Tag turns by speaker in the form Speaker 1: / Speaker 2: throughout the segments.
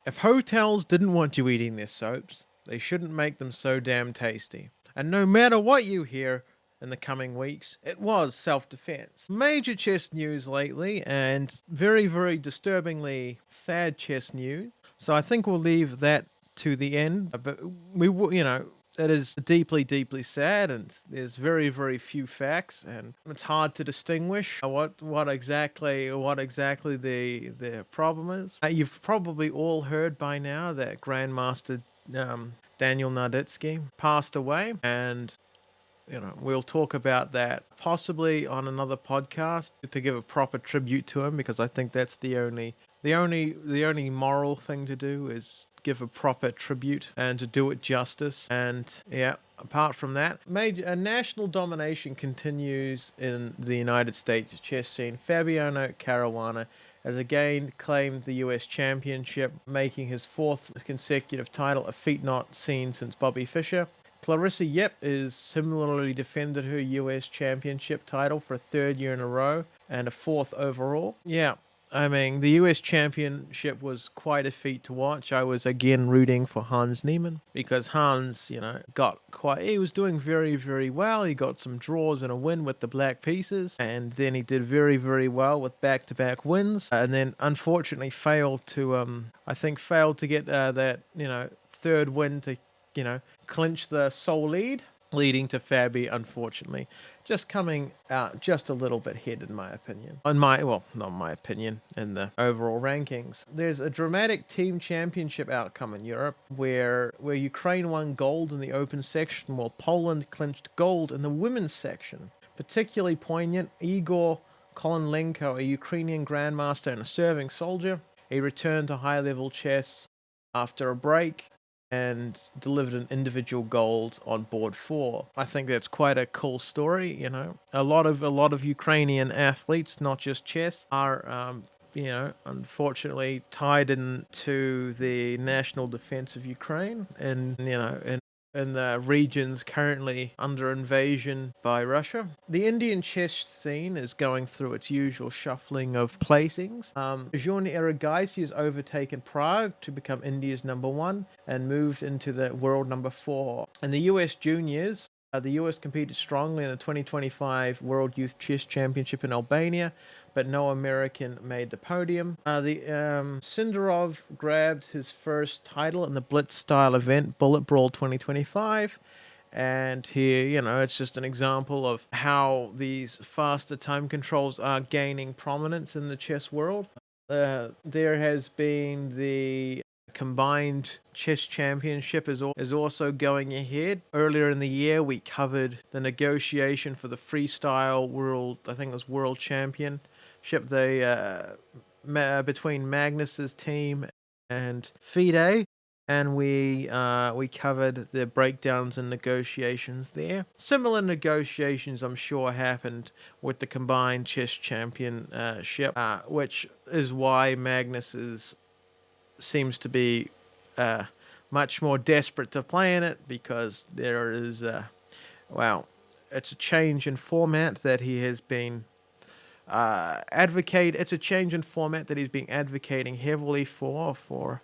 Speaker 1: If hotels didn't want you eating their soaps, they shouldn't make them so damn tasty. And no matter what you hear in the coming weeks, it was self-defense. Major chess news lately, and very, very disturbingly sad chess news. So I think we'll leave that to the end. But we will, it is deeply, deeply sad, and there's very, very few facts, and it's hard to distinguish what exactly the problem is. You've probably all heard by now that Grandmaster Daniel Naroditsky passed away, and we'll talk about that possibly on another podcast to give a proper tribute to him, because I think that's the only moral thing to do is give a proper tribute and to do it justice. And yeah, apart from that, major national domination continues in the United States chess scene. Fabiano Caruana has again claimed the US championship, making his fourth consecutive title, a feat not seen since Bobby Fischer. Clarissa Yip is similarly defended her US championship title for a third year in a row and a fourth overall. Yeah, I mean, the US championship was quite a feat to watch. I was again rooting for Hans Niemann because Hans, he was doing very, very well. He got some draws and a win with the black pieces, and then he did very, very well with back-to-back wins, and then unfortunately failed to get that, third win to, clinch the sole lead, leading to Fabi, unfortunately, just coming out just a little bit ahead, in my opinion. Not my opinion, in the overall rankings. There's a dramatic team championship outcome in Europe where Ukraine won gold in the open section while Poland clinched gold in the women's section. Particularly poignant, Igor Kolenlenko, a Ukrainian grandmaster and a serving soldier, he returned to high-level chess after a break and delivered an individual gold on board 4. I think that's quite a cool story. A lot of Ukrainian athletes, not just chess, are unfortunately tied into the national defense of Ukraine, and in the regions currently under invasion by Russia. The Indian chess scene is going through its usual shuffling of placings. Arjun Erigaisi has overtaken Prague to become India's number 1 and moved into the world number 4. In the US juniors, the US competed strongly in the 2025 World Youth Chess Championship in Albania, but no American made the podium. Sindarov grabbed his first title in the Blitz-style event, Bullet Brawl 2025. And here, it's just an example of how these faster time controls are gaining prominence in the chess world. There has been the combined chess championship is also going ahead. Earlier in the year, we covered the negotiation for the freestyle world, I think it was world championship, between Magnus's team and FIDE, and we covered the breakdowns and negotiations there. Similar negotiations, I'm sure, happened with the combined chess championship, which is why Magnus seems to be much more desperate to play in it, because there is it's a change in format that he has been It's a change in format that he's been advocating heavily for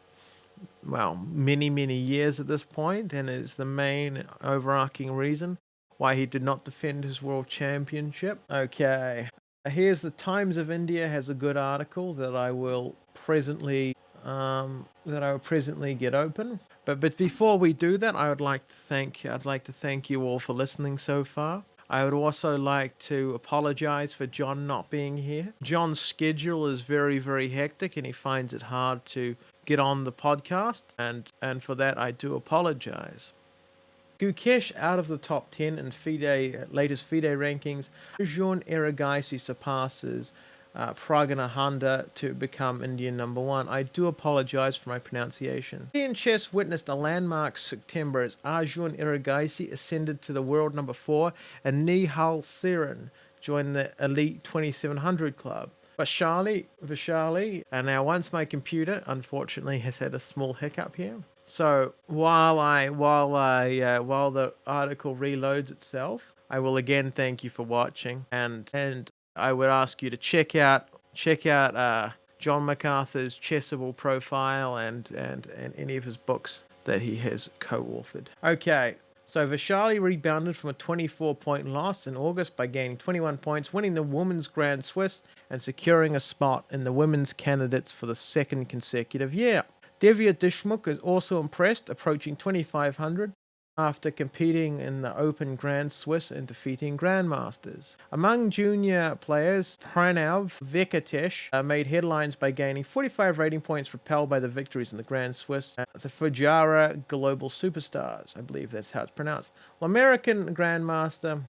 Speaker 1: many, many years at this point, and is the main overarching reason why he did not defend his world championship. Okay, here's the Times of India has a good article that I will presently get open. But before we do that, I'd like to thank you all for listening so far. I would also like to apologize for John not being here. John's schedule is very, very hectic, and he finds it hard to get on the podcast, and for that I do apologize. Gukesh out of the top 10 in latest FIDE rankings. Arjun Erigaisi surpasses Praggnanandhaa to become Indian number 1. I do apologize for my pronunciation. Indian chess witnessed a landmark September as Arjun Erigaisi ascended to the world number 4 and Nihal Siran joined the elite 2700 club. Vishali, and now once my computer unfortunately has had a small hiccup here. So while the article reloads itself, I will again thank you for watching, and I would ask you to check out John MacArthur's Chessable profile and any of his books that he has co-authored. Okay, so Vishali rebounded from a 24-point loss in August by gaining 21 points, winning the Women's Grand Swiss and securing a spot in the women's candidates for the second consecutive year. Divya Deshmukh is also impressed, approaching 2,500 after competing in the Open Grand Swiss and defeating grandmasters. Among junior players, Pranav Venkatesh made headlines by gaining 45 rating points, propelled by the victories in the Grand Swiss. The Fujara Global Superstars, I believe that's how it's pronounced. Well, American Grandmaster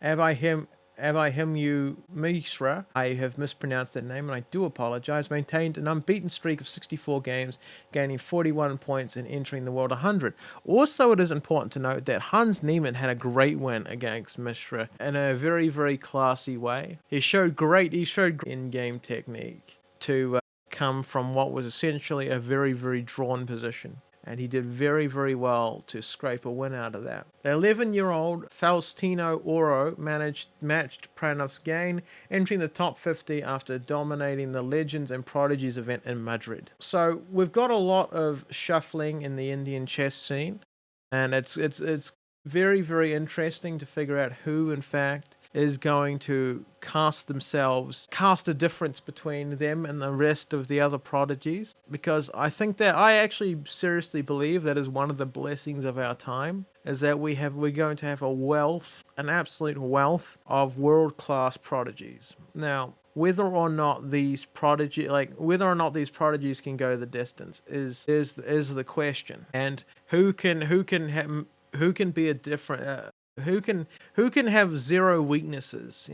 Speaker 1: Abhimanyu Mishra, I have mispronounced that name and I do apologize, maintained an unbeaten streak of 64 games, gaining 41 points and entering the World 100. Also, it is important to note that Hans Niemann had a great win against Mishra in a very, very classy way. He showed great in-game technique to come from what was essentially a very, very drawn position. And he did very, very well to scrape a win out of that. The 11-year-old Faustino Oro matched Pranav's gain, entering the top 50 after dominating the Legends and Prodigies event in Madrid. So we've got a lot of shuffling in the Indian chess scene, and it's very, very interesting to figure out who, in fact, is going to cast a difference between them and the rest of the other prodigies, because I actually seriously believe that is one of the blessings of our time, is that we're going to have an absolute wealth of world-class prodigies. Now, whether or not these prodigies can go the distance is the question, and who can be a different who can have zero weaknesses,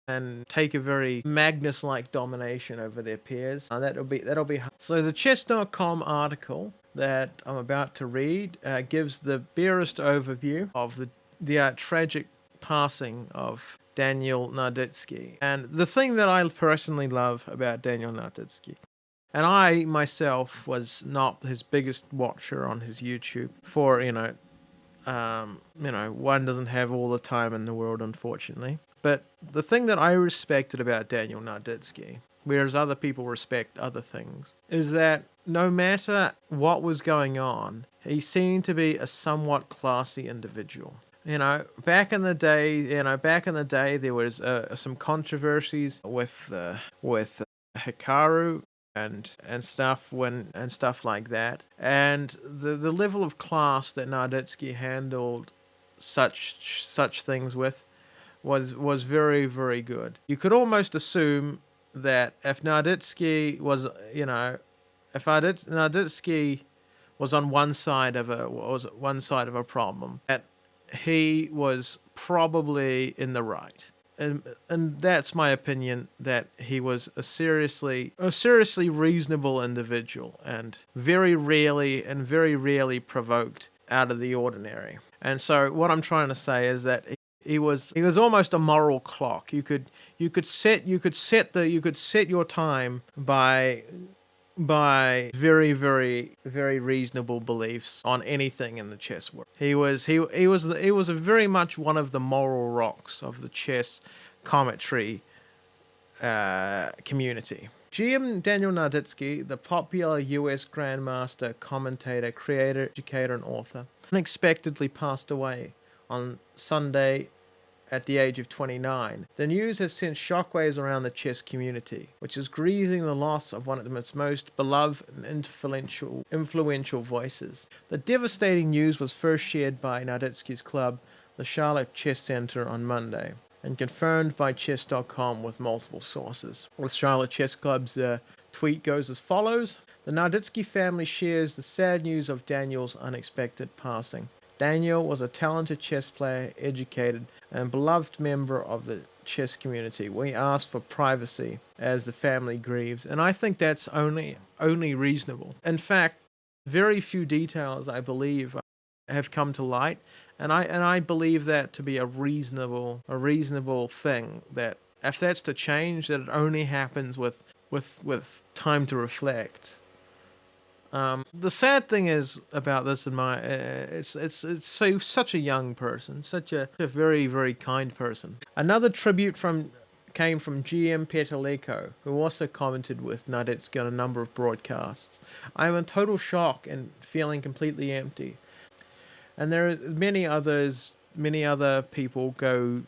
Speaker 1: and take a very Magnus-like domination over their peers. That'll be hard. So the chess.com article that I'm about to read gives the barest overview of the tragic passing of Daniel Naroditsky. And the thing that I personally love about Daniel Naroditsky, and I myself was not his biggest watcher on his YouTube, for one doesn't have all the time in the world, unfortunately. But the thing that I respected about Daniel Naroditsky, whereas other people respect other things, is that no matter what was going on, he seemed to be a somewhat classy individual. Back in the day, there was some controversies with Hikaru and stuff like that, and the level of class that Naroditsky handled such things with was very, very good. You could almost assume that if Naroditsky was on one side of a problem, that he was probably in the right. And that's my opinion, that he was a seriously reasonable individual, and very rarely provoked out of the ordinary. And so what I'm trying to say is that he was almost a moral clock. You could set your time by very, very, very reasonable beliefs on anything in the chess world. He was a very much one of the moral rocks of the chess commentary community. GM Daniel Naroditsky, the popular US grandmaster, commentator, creator, educator, and author, unexpectedly passed away on Sunday at the age of 29. The news has sent shockwaves around the chess community, which is grieving the loss of one of its most beloved and influential voices. The devastating news was first shared by Naroditsky's club, the Charlotte Chess Center, on Monday, and confirmed by chess.com with multiple sources. The Charlotte Chess Club's tweet goes as follows: "The Naroditsky family shares the sad news of Daniel's unexpected passing. Daniel was a talented chess player, educated, and beloved member of the chess community. We ask for privacy as the family grieves." And I think that's only reasonable. In fact, very few details, I believe, have come to light, and I believe that to be a reasonable thing. That if that's to change, that it only happens with time to reflect. The sad thing is about this, it's such a young person, such a very, very kind person. Another tribute from came from GM Petuleko, who also commented with Naroditsky on a number of broadcasts. I am in total shock and feeling completely empty. And there are many other people go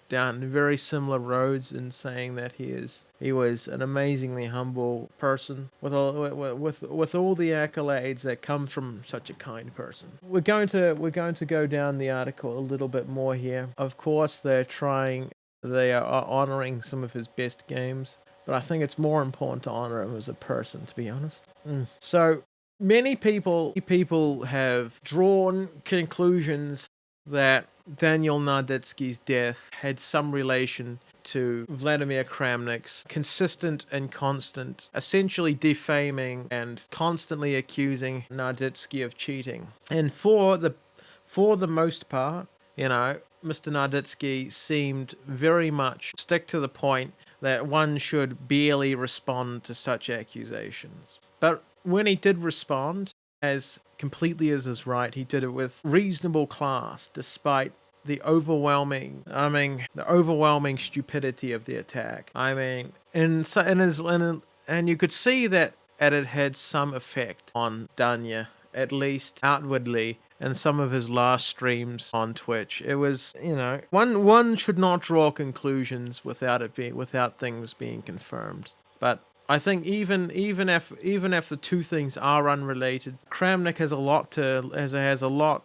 Speaker 1: down very similar roads in saying that he was an amazingly humble person with all the accolades that come from such a kind person. We're going to go down the article a little bit more here. Of course, they are honoring some of his best games, but I think it's more important to honor him as a person, to be honest. So many people have drawn conclusions that Daniel Naroditsky's death had some relation to Vladimir Kramnik's consistent and constant, essentially defaming and constantly accusing Naroditsky of cheating. And for the most part, Mr. Naroditsky seemed very much stick to the point that one should barely respond to such accusations. But when he did respond, as completely as is right, he did it with reasonable class, despite the overwhelming stupidity of the attack. And you could see that it had some effect on Danya, at least outwardly, in some of his last streams on Twitch. It was, one should not draw conclusions without things being confirmed. But I think even if the two things are unrelated, Kramnik has a lot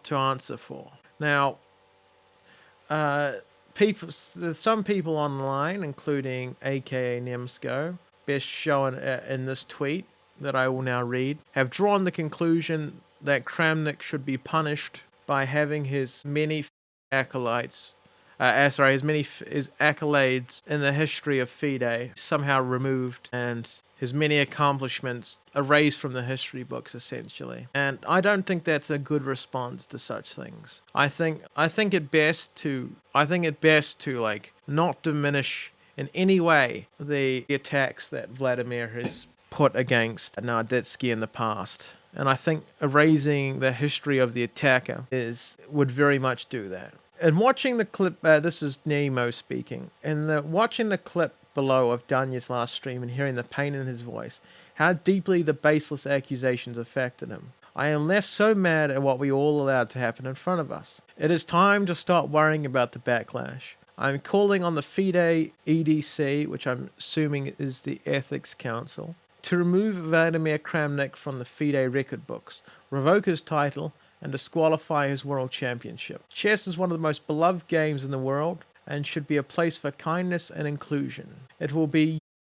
Speaker 1: to answer for. Now, there's some people online, including AKA Nemsko, best shown in this tweet that I will now read, have drawn the conclusion that Kramnik should be punished by having his many acolytes. His accolades in the history of FIDE somehow removed and his many accomplishments erased from the history books, essentially. And I don't think that's a good response to such things. I think it best to not diminish in any way the attacks that Vladimir has put against Naroditsky in the past. And I think erasing the history of the attacker would very much do that. And watching the clip, this is Nemo speaking, and watching the clip below of Danya's last stream and hearing the pain in his voice, how deeply the baseless accusations affected him. I am left so mad at what we all allowed to happen in front of us. It is time to start worrying about the backlash. I'm calling on the FIDE EDC, which I'm assuming is the Ethics Council, to remove Vladimir Kramnik from the FIDE record books, revoke his title, and disqualify his world championship. Chess is one of the most beloved games in the world and should be a place for kindness and inclusion. It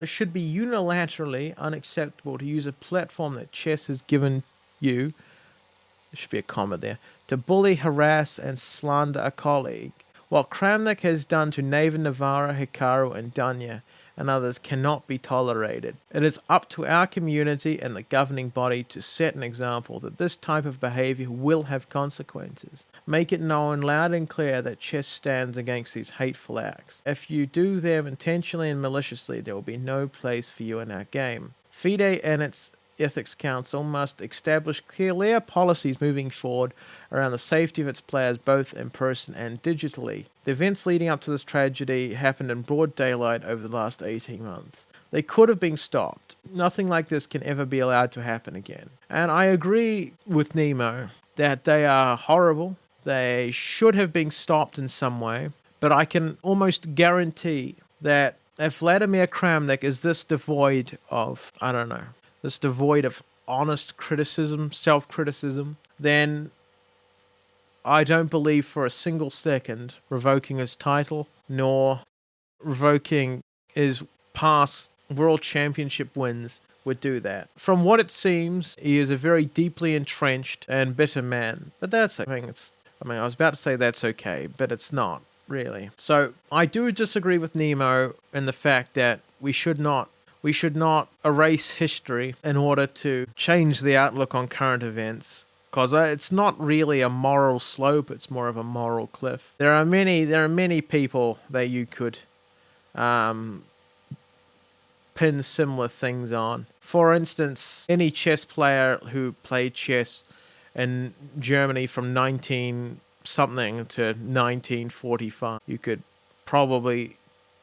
Speaker 1: should be unilaterally unacceptable to use a platform that chess has given you, there should be a comma there, to bully, harass, and slander a colleague. What Kramnik has done to Neva Navarra, Hikaru, and Danya and others cannot be tolerated. It is up to our community and the governing body to set an example that this type of behavior will have consequences. Make it known loud and clear that chess stands against these hateful acts. If you do them intentionally and maliciously, there will be no place for you in our game. FIDE and its Ethics Council must establish clear policies moving forward around the safety of its players both in person and digitally. The events leading up to this tragedy happened in broad daylight over the last 18 months. They could have been stopped. Nothing like this can ever be allowed to happen again. And I agree with Nemo that they are horrible. They should have been stopped in some way. But I can almost guarantee that if Vladimir Kramnik is this devoid of, honest criticism, self-criticism, then I don't believe for a single second revoking his title, nor revoking his past world championship wins would do that. From what it seems, he is a very deeply entrenched and bitter man. But that's I was about to say that's okay, but it's not, really. So I do disagree with Nemo in the fact that we should not erase history in order to change the outlook on current events, because it's not really a moral slope, it's more of a moral cliff. There are many people that you could pin similar things on. For instance, any chess player who played chess in Germany from 19 something to 1945, you could probably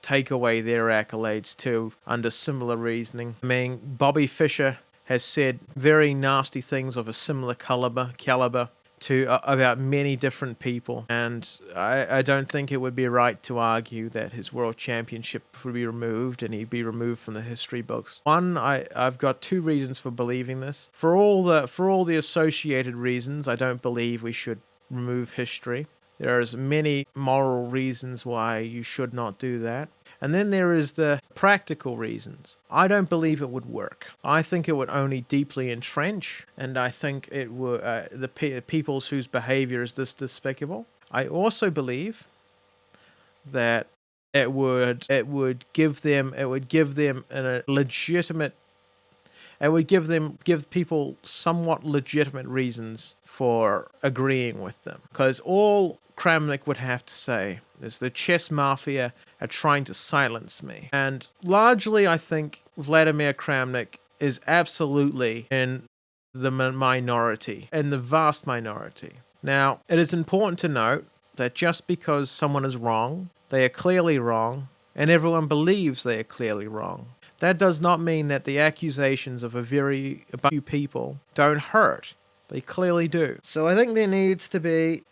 Speaker 1: take away their accolades too under similar reasoning. I mean, Bobby Fischer has said very nasty things of a similar caliber to about many different people, and I don't think it would be right to argue that his world championship would be removed and he'd be removed from the history books. One, I've got two reasons for believing this. For all the associated reasons, I don't believe we should remove history. There's many moral reasons why you should not do that. And then there is the practical reasons. I don't believe it would work. I think it would only deeply entrench, and I think it would peoples whose behavior is this despicable. I also believe that it would give them a legitimate. It would give people somewhat legitimate reasons for agreeing with them, because all Kramnik would have to say is the chess mafia are trying to silence me. And largely, I think Vladimir Kramnik is absolutely in the minority, in the vast minority. Now, it is important to note that just because someone is wrong, they are clearly wrong, and everyone believes they are clearly wrong. That does not mean that the accusations of a few people don't hurt. They clearly do. So I think there needs to be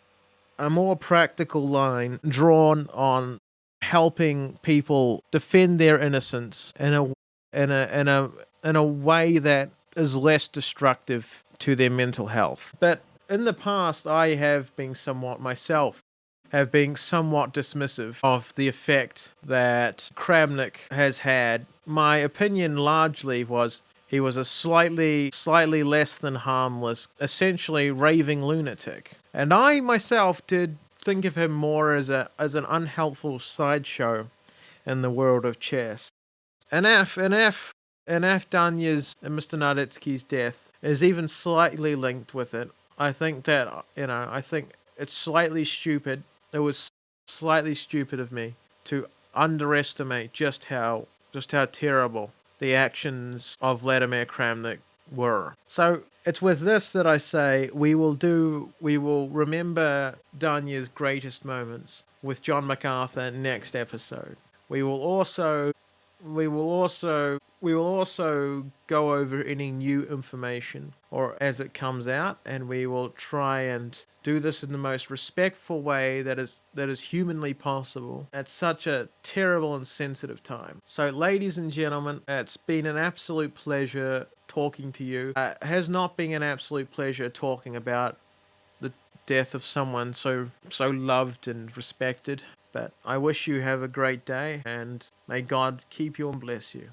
Speaker 1: a more practical line drawn on helping people defend their innocence in a way that is less destructive to their mental health. But in the past, I have been somewhat dismissive of the effect that Kramnik has had. My opinion largely was he was a slightly less than harmless, essentially raving lunatic. And I myself did think of him more as an unhelpful sideshow in the world of chess. And if Danya's and Mr. Naroditsky's death is even slightly linked with it, I think that, I think it's slightly stupid. It was slightly stupid of me to underestimate just how terrible the actions of Vladimir Kramnik were. So it's with this that I say we will remember Danya's greatest moments with John MacArthur next episode. We will also go over any new information or as it comes out, and we will try and do this in the most respectful way that is humanly possible at such a terrible and sensitive time. So, ladies and gentlemen, it's been an absolute pleasure talking to you. It has not been an absolute pleasure talking about the death of someone so loved and respected. But I wish you have a great day, and may God keep you and bless you.